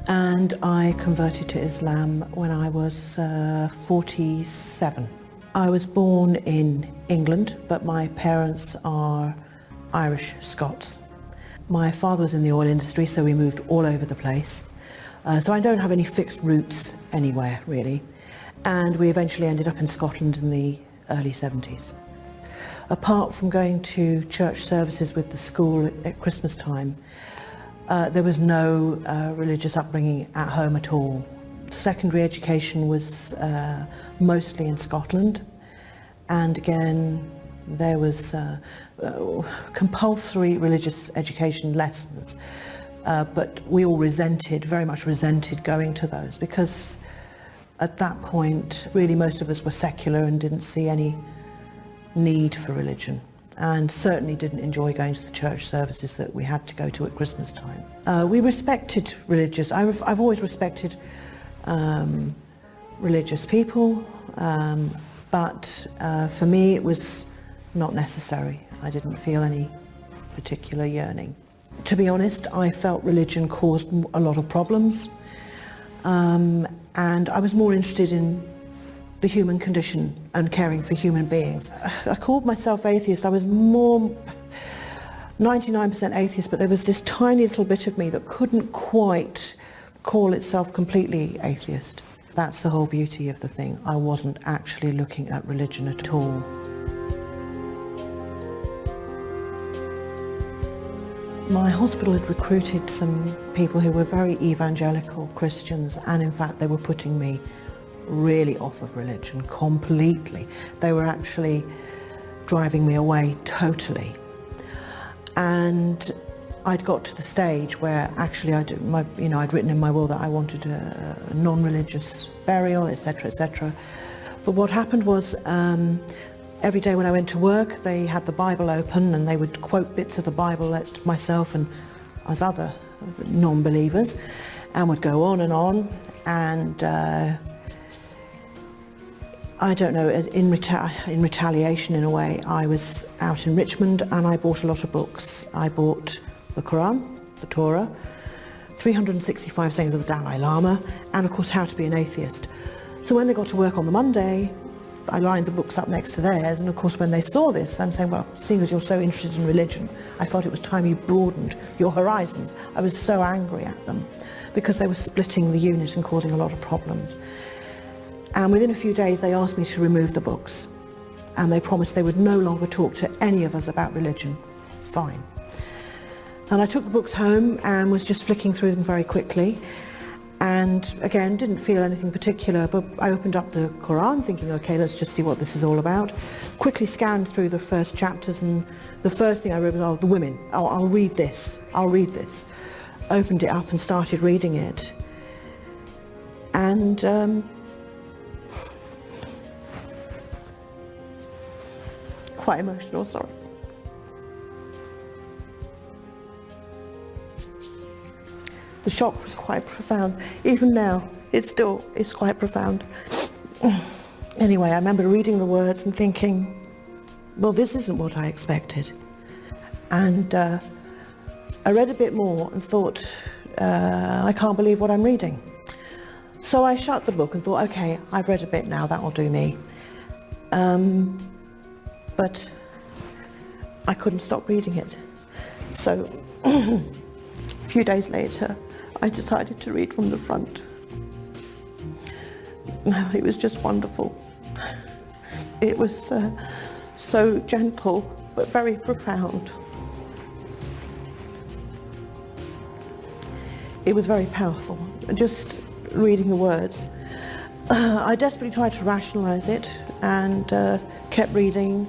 and I converted to Islam when I was 47. I was born in England, but my parents are Irish Scots. My father was in the oil industry, so we moved all over the place. So I don't have any fixed roots anywhere, really. And we eventually ended up in Scotland in the early 70s. Apart from going to church services with the school at Christmas time, there was no religious upbringing at home at all. Secondary education was mostly in Scotland, and again there was compulsory religious education lessons, but we all very much resented going to those, because at that point really most of us were secular and didn't see any need for religion, and certainly didn't enjoy going to the church services that we had to go to at Christmas time. We respected religious. I've always respected religious people, but for me it was not necessary. I didn't feel any particular yearning. To be honest, I felt religion caused a lot of problems, and I was more interested in the human condition and caring for human beings. I called myself atheist. I was more 99% atheist, but there was this tiny little bit of me that couldn't quite call itself completely atheist. That's the whole beauty of the thing. I wasn't actually looking at religion at all. My hospital had recruited some people who were very evangelical Christians, and in fact they were putting me really off of religion completely. They were actually driving me away totally. And I'd got to the stage where actually I'd written in my will that I wanted a non-religious burial, etc., etc. But what happened was, every day when I went to work, they had the Bible open and they would quote bits of the Bible at myself and as other non-believers, and would go on, and I don't know, in retaliation in a way, I was out in Richmond and I bought a lot of books. I bought the Quran, the Torah, 365 sayings of the Dalai Lama, and of course How to Be an Atheist. So when they got to work on the Monday, I lined the books up next to theirs, and of course when they saw this, I'm saying, well, seeing as you're so interested in religion, I thought it was time you broadened your horizons. I was so angry at them because they were splitting the unit and causing a lot of problems. And within a few days they asked me to remove the books, and they promised they would no longer talk to any of us about religion. Fine. And I took the books home and was just flicking through them very quickly, and again didn't feel anything particular, but I opened up the Quran thinking, okay, let's just see what this is all about. Quickly scanned through the first chapters, and the first thing I read was, oh, the women. Oh, I'll read this. Opened it up and started reading it, and quite emotional, sorry. The shock was quite profound. Even now, it's quite profound. Anyway, I remember reading the words and thinking, well, this isn't what I expected. And I read a bit more and thought, I can't believe what I'm reading. So I shut the book and thought, okay, I've read a bit now, that'll do me. But I couldn't stop reading it. So a few days later, I decided to read from the front. It was just wonderful. It was so gentle, but very profound. It was very powerful, just reading the words. I desperately tried to rationalize it and kept reading,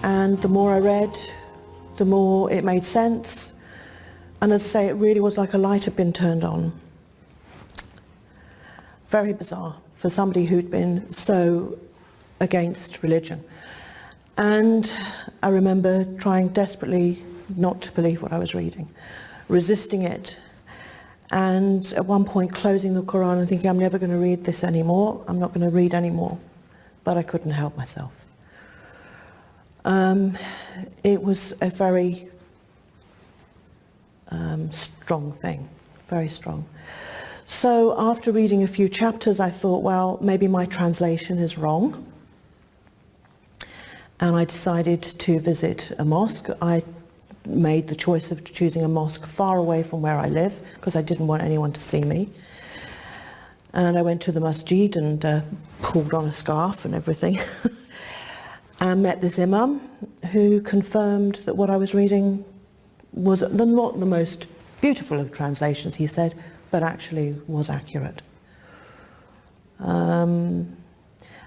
and the more I read, the more it made sense. And as I say, it really was like a light had been turned on. Very bizarre for somebody who'd been so against religion. And I remember trying desperately not to believe what I was reading, resisting it, and at one point closing the Quran and thinking, I'm never going to read this anymore, I'm not going to read anymore. But I couldn't help myself. It was a very strong thing, very strong. So after reading a few chapters, I thought, well, maybe my translation is wrong. And I decided to visit a mosque. I made the choice of choosing a mosque far away from where I live because I didn't want anyone to see me. And I went to the masjid and pulled on a scarf and everything and met this imam who confirmed that what I was reading was not the most beautiful of translations, he said, but actually was accurate. And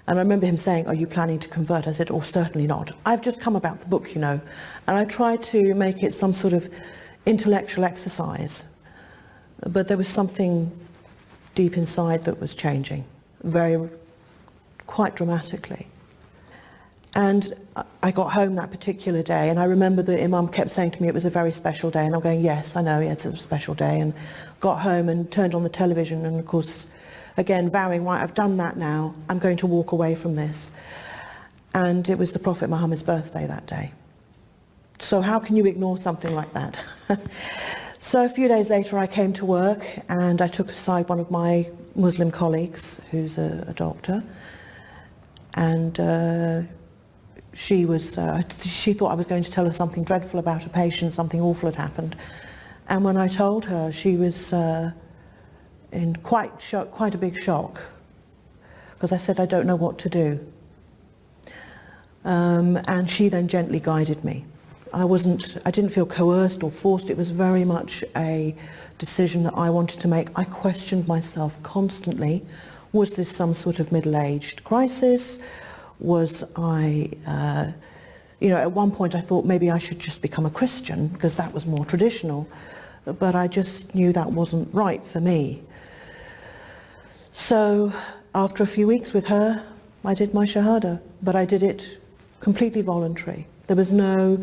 I remember him saying, are you planning to convert? I said, oh, certainly not. I've just come about the book, you know. And I tried to make it some sort of intellectual exercise. But there was something deep inside that was changing, quite dramatically. And I got home that particular day, and I remember the Imam kept saying to me it was a very special day, and I'm going, yes, I know, yes, it's a special day. And got home and turned on the television, and of course, again, vowing, right, I've done that now, I'm going to walk away from this. And it was the Prophet Muhammad's birthday that day. So how can you ignore something like that? So a few days later I came to work and I took aside one of my Muslim colleagues who's a doctor, and she thought I was going to tell her something dreadful about a patient, something awful had happened. And when I told her, she was in quite a big shock, because I said, I don't know what to do. And she then gently guided me. I didn't feel coerced or forced. It was very much a decision that I wanted to make. I questioned myself constantly. Was this some sort of middle-aged crisis? Was I, at one point I thought maybe I should just become a Christian because that was more traditional. But I just knew that wasn't right for me. So after a few weeks with her, I did my Shahada, but I did it completely voluntary. There was no